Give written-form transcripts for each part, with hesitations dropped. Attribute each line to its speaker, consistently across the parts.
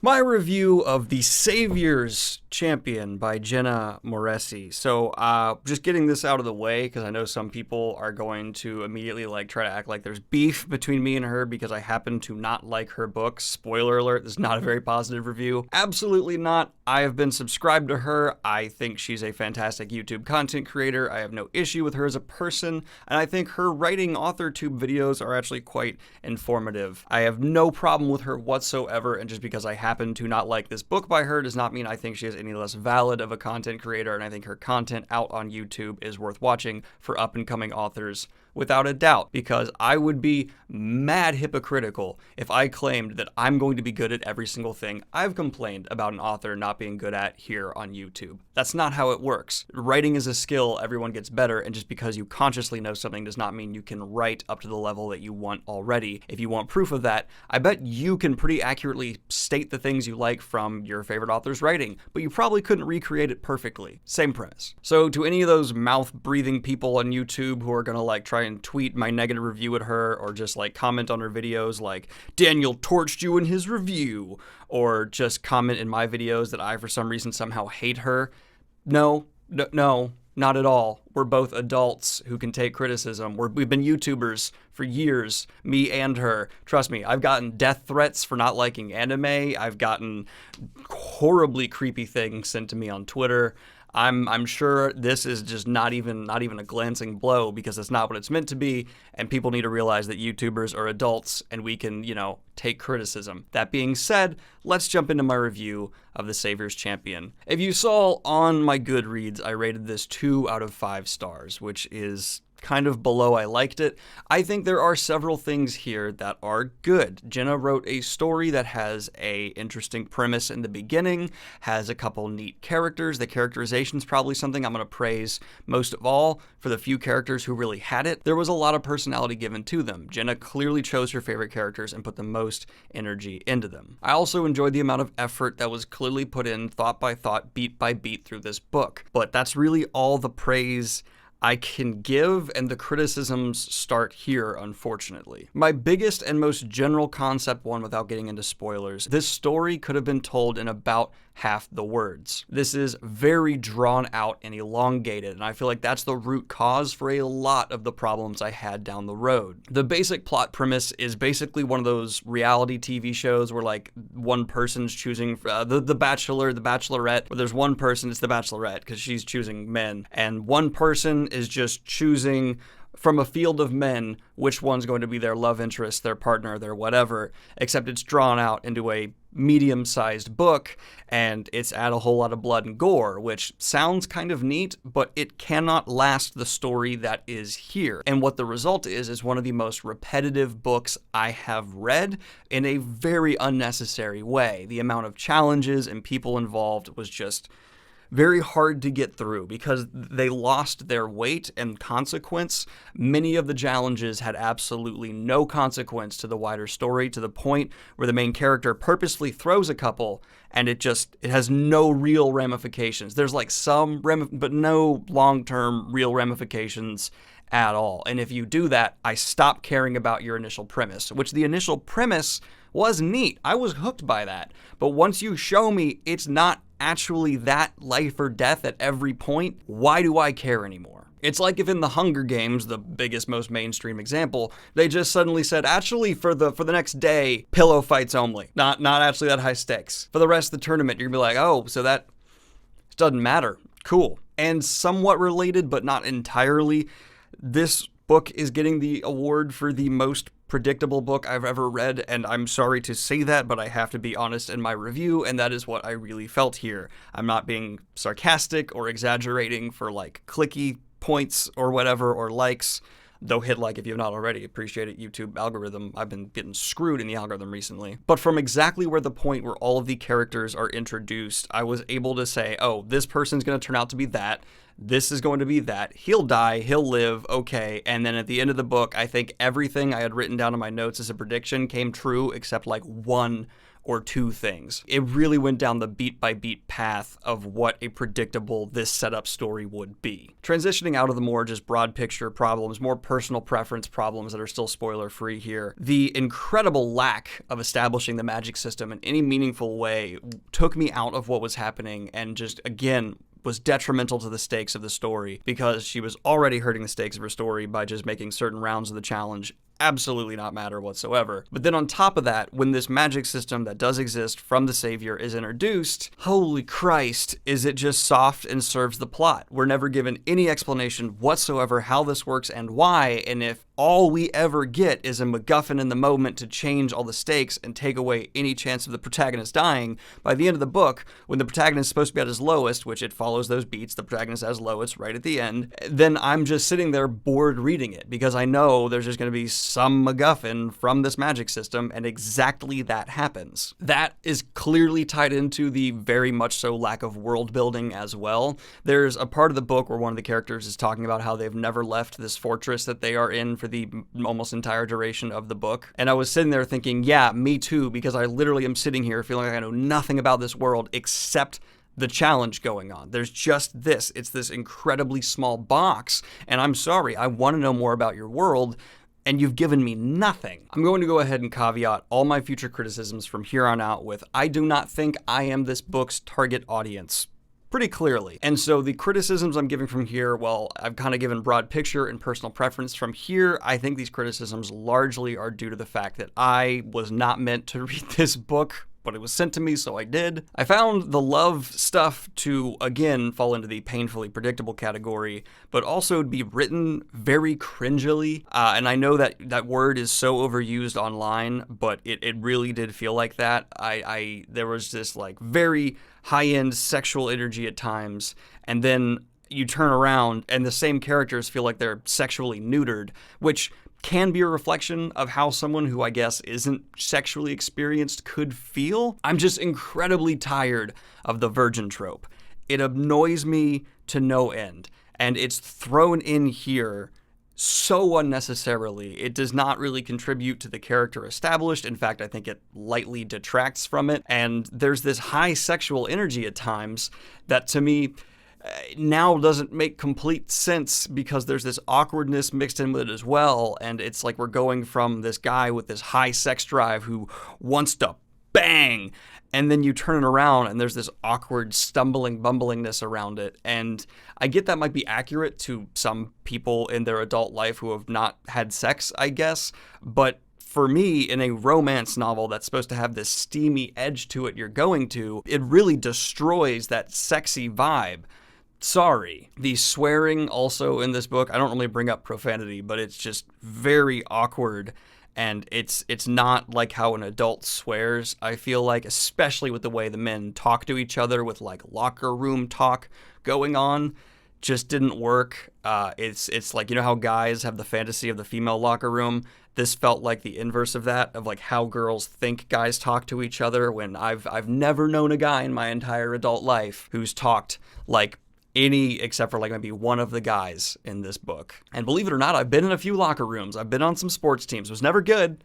Speaker 1: My review of The Savior's Champion by Jenna Moreci. So, just getting this out of the way, because I know some people are going to immediately try to act like there's beef between me and her because I happen to not like her books. Spoiler alert, this is not a very positive review. Absolutely not. I have been subscribed to her. I think she's a fantastic YouTube content creator. I have no issue with her as a person, and I think her writing author-tube videos are actually quite informative. I have no problem with her whatsoever, and just because I happen to not like this book by her does not mean I think she is any less valid of a content creator, and I think her content out on YouTube is worth watching for up-and-coming authors without a doubt, because I would be mad hypocritical if I claimed that I'm going to be good at every single thing I've complained about an author not being good at here on YouTube. That's not how it works. Writing is a skill, everyone gets better, and just because you consciously know something does not mean you can write up to the level that you want already. If you want proof of that, I bet you can pretty accurately state the things you like from your favorite author's writing, but you probably couldn't recreate it perfectly. Same premise. So to any of those mouth-breathing people on YouTube who are gonna try and tweet my negative review at her, or just comment on her videos like, Daniel torched you in his review, or just comment in my videos that I for some reason somehow hate her. No, not at all. We're both adults who can take criticism. We've been YouTubers for years, me and her. Trust me, I've gotten death threats for not liking anime. I've gotten horribly creepy things sent to me on Twitter. I'm sure this is just not even a glancing blow, because it's not what it's meant to be, and people need to realize that YouTubers are adults and we can, take criticism. That being said, let's jump into my review of The Savior's Champion. If you saw on my Goodreads, I rated this 2 out of 5 stars, which is kind of below I liked it. I think there are several things here that are good. Jenna wrote a story that has a interesting premise in the beginning, has a couple neat characters. The characterization's probably something I'm going to praise most of all for the few characters who really had it. There was a lot of personality given to them. Jenna clearly chose her favorite characters and put the most energy into them. I also enjoyed the amount of effort that was clearly put in thought by thought, beat by beat through this book. But that's really all the praise I can give, and the criticisms start here, unfortunately. My biggest and most general concept one, without getting into spoilers, this story could have been told in about half the words. This is very drawn out and elongated, and I feel like that's the root cause for a lot of the problems I had down the road. The basic plot premise is basically one of those reality TV shows where one person's choosing the Bachelor, the Bachelorette, where there's one person, it's the Bachelorette, because she's choosing men, and one person is just choosing from a field of men which one's going to be their love interest, their partner, their whatever, except it's drawn out into a medium-sized book, and it's at a whole lot of blood and gore, which sounds kind of neat, but it cannot last the story that is here. And what the result is one of the most repetitive books I have read in a very unnecessary way. The amount of challenges and people involved was just very hard to get through because they lost their weight and consequence. Many of the challenges had absolutely no consequence to the wider story, to the point where the main character purposely throws a couple and it has no real ramifications. There's some but no long-term real ramifications at all. And if you do that, I stop caring about your initial premise, which the initial premise was neat. I was hooked by that. But once you show me it's not actually that life or death at every point, why do I care anymore? It's like if in the Hunger Games, the biggest, most mainstream example, they just suddenly said, actually, for the next day, pillow fights only. Not actually that high stakes. For the rest of the tournament, you're gonna be like, oh, so that doesn't matter. Cool. And somewhat related, but not entirely, this book is getting the award for the most predictable book I've ever read, and I'm sorry to say that, but I have to be honest in my review, and that is what I really felt here. I'm not being sarcastic or exaggerating for clicky points or whatever, or likes, though hit like if you've not already. Appreciate it, YouTube algorithm. I've been getting screwed in the algorithm recently. But from exactly where the point where all of the characters are introduced, I was able to say, oh, this person's going to turn out to be that. This is going to be that. He'll die, he'll live, okay. And then at the end of the book, I think everything I had written down in my notes as a prediction came true except one or two things. It really went down the beat-by-beat path of what a predictable this setup story would be. Transitioning out of the more just broad picture problems, more personal preference problems that are still spoiler-free here, the incredible lack of establishing the magic system in any meaningful way took me out of what was happening and just, again, was detrimental to the stakes of the story, because she was already hurting the stakes of her story by just making certain rounds of the challenge absolutely not matter whatsoever. But then on top of that, when this magic system that does exist from the Savior is introduced, holy Christ, is it just soft and serves the plot. We're never given any explanation whatsoever how this works and why, and if all we ever get is a MacGuffin in the moment to change all the stakes and take away any chance of the protagonist dying, by the end of the book, when the protagonist is supposed to be at his lowest, which it follows those beats, the protagonist at his lowest right at the end, then I'm just sitting there bored reading it, because I know there's just going to be some MacGuffin from this magic system, and exactly that happens. That is clearly tied into the very much so lack of world building as well. There's a part of the book where one of the characters is talking about how they've never left this fortress that they are in for the almost entire duration of the book. And I was sitting there thinking, yeah, me too, because I literally am sitting here feeling like I know nothing about this world except the challenge going on. There's just this. It's this incredibly small box, and I'm sorry, I want to know more about your world, and you've given me nothing. I'm going to go ahead and caveat all my future criticisms from here on out with, I do not think I am this book's target audience. Pretty clearly. And so the criticisms I'm giving from here, well, I've kind of given broad picture and personal preference. From here, I think these criticisms largely are due to the fact that I was not meant to read this book, but it was sent to me, so I did. I found the love stuff to, again, fall into the painfully predictable category, but also be written very cringily. And I know that that word is so overused online, but it really did feel like that. There was this like very high-end sexual energy at times, and then you turn around and the same characters feel like they're sexually neutered, which can be a reflection of how someone who I guess isn't sexually experienced could feel. I'm just incredibly tired of the virgin trope. It annoys me to no end, and it's thrown in here so unnecessarily. It does not really contribute to the character established. In fact, I think it lightly detracts from it, and there's this high sexual energy at times that to me now doesn't make complete sense, because there's this awkwardness mixed in with it as well, and it's like we're going from this guy with this high sex drive who wants to bang, and then you turn it around and there's this awkward stumbling bumblingness around it. And I get that might be accurate to some people in their adult life who have not had sex, I guess, but for me, in a romance novel that's supposed to have this steamy edge to it you're going to, it really destroys that sexy vibe. Sorry. The swearing also in this book, I don't really bring up profanity, but it's just very awkward, and it's not like how an adult swears, I feel like, especially with the way the men talk to each other with like locker room talk going on. Just didn't work. It's like, you know how guys have the fantasy of the female locker room? This felt like the inverse of that, of like how girls think guys talk to each other, when I've never known a guy in my entire adult life who's talked like any, except for like maybe one of the guys in this book. And believe it or not, I've been in a few locker rooms. I've been on some sports teams. It was never good,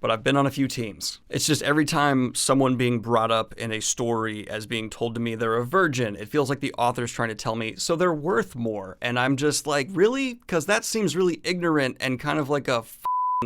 Speaker 1: but I've been on a few teams. It's just every time someone being brought up in a story as being told to me they're a virgin, it feels like the author's trying to tell me, so they're worth more. And I'm just like, really? Because that seems really ignorant and kind of like a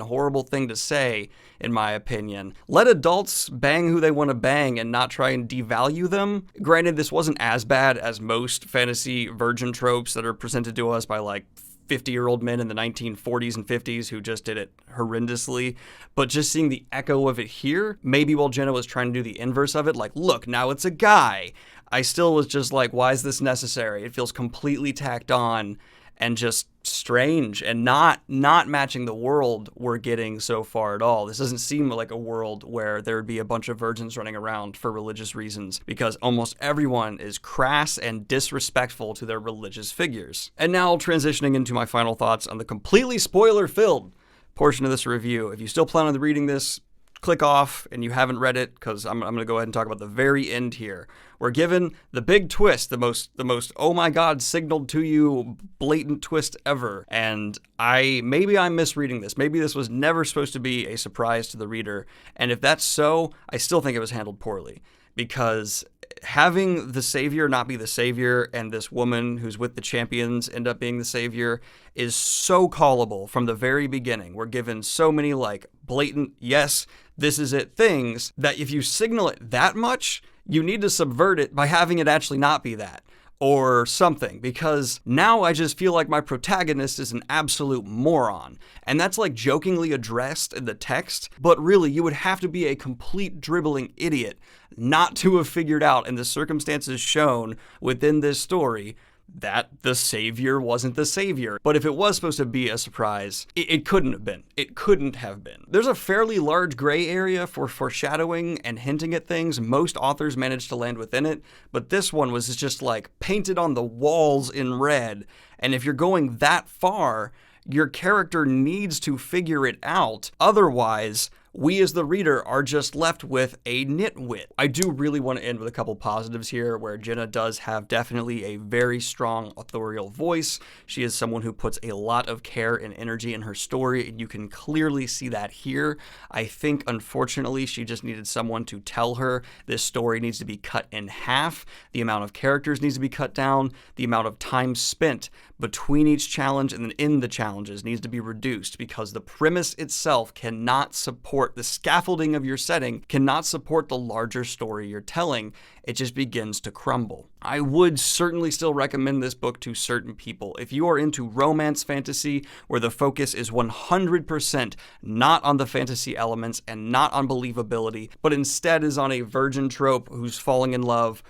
Speaker 1: horrible thing to say, in my opinion. Let adults bang who they want to bang and not try and devalue them. Granted, this wasn't as bad as most fantasy virgin tropes that are presented to us by like 50-year-old men in the 1940s and 50s who just did it horrendously, but just seeing the echo of it here, maybe while Jenna was trying to do the inverse of it, like, look, now it's a guy, I still was just like, why is this necessary? It feels completely tacked on and just strange, and not matching the world we're getting so far at all. This doesn't seem like a world where there would be a bunch of virgins running around for religious reasons, because almost everyone is crass and disrespectful to their religious figures. And now transitioning into my final thoughts on the completely spoiler-filled portion of this review. If you still plan on reading this, click off and you haven't read it, because I'm going to go ahead and talk about the very end here. We're given the big twist, the most oh my god signaled to you blatant twist ever. And maybe I'm misreading this. Maybe this was never supposed to be a surprise to the reader. And if that's so, I still think it was handled poorly, because having the savior not be the savior and this woman who's with the champions end up being the savior is so callable from the very beginning. We're given so many like blatant, yes, this is it things, that if you signal it that much, you need to subvert it by having it actually not be that. Or something, because now I just feel like my protagonist is an absolute moron. And that's like jokingly addressed in the text, but really you would have to be a complete dribbling idiot not to have figured out in the circumstances shown within this story that the savior wasn't the savior. But if it was supposed to be a surprise, it couldn't have been. It couldn't have been. There's a fairly large gray area for foreshadowing and hinting at things. Most authors manage to land within it, but this one was just like painted on the walls in red. And if you're going that far, your character needs to figure it out. Otherwise, we as the reader are just left with a nitwit. I do really want to end with a couple positives here, where Jenna does have definitely a very strong authorial voice. She is someone who puts a lot of care and energy in her story, and you can clearly see that here. I think, unfortunately, she just needed someone to tell her this story needs to be cut in half, the amount of characters needs to be cut down, the amount of time spent between each challenge and then in the challenges needs to be reduced, because the premise itself cannot support, the scaffolding of your setting cannot support the larger story you're telling. It just begins to crumble. I would certainly still recommend this book to certain people. If you are into romance fantasy where the focus is 100% not on the fantasy elements and not on believability, but instead is on a virgin trope who's falling in love,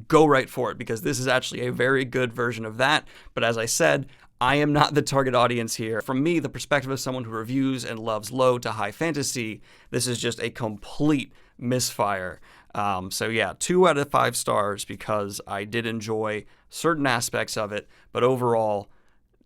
Speaker 1: go right for it, because this is actually a very good version of that. But as I said, I am not the target audience here. From me, the perspective of someone who reviews and loves low to high fantasy, this is just a complete misfire. So yeah, 2 out of 5 stars, because I did enjoy certain aspects of it, but overall,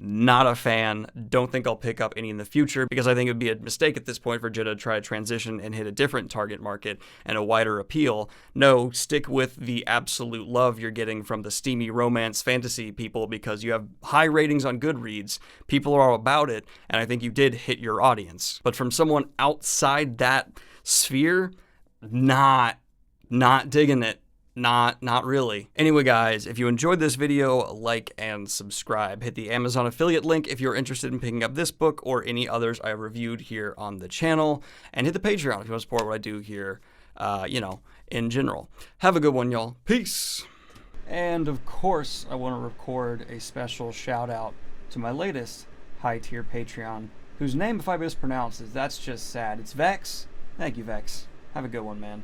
Speaker 1: not a fan. Don't think I'll pick up any in the future, because I think it would be a mistake at this point for Jenna to try to transition and hit a different target market and a wider appeal. No, stick with the absolute love you're getting from the steamy romance fantasy people, because you have high ratings on Goodreads. People are all about it, and I think you did hit your audience. But from someone outside that sphere, not digging it. Not really. Anyway, guys, if you enjoyed this video, like and subscribe. Hit the Amazon affiliate link if you're interested in picking up this book or any others I reviewed here on the channel. And hit the Patreon if you want to support what I do here, in general. Have a good one, y'all. Peace. And of course, I want to record a special shout out to my latest high tier Patreon, whose name, if I mispronounce it, that's just sad. It's Vex. Thank you, Vex. Have a good one, man.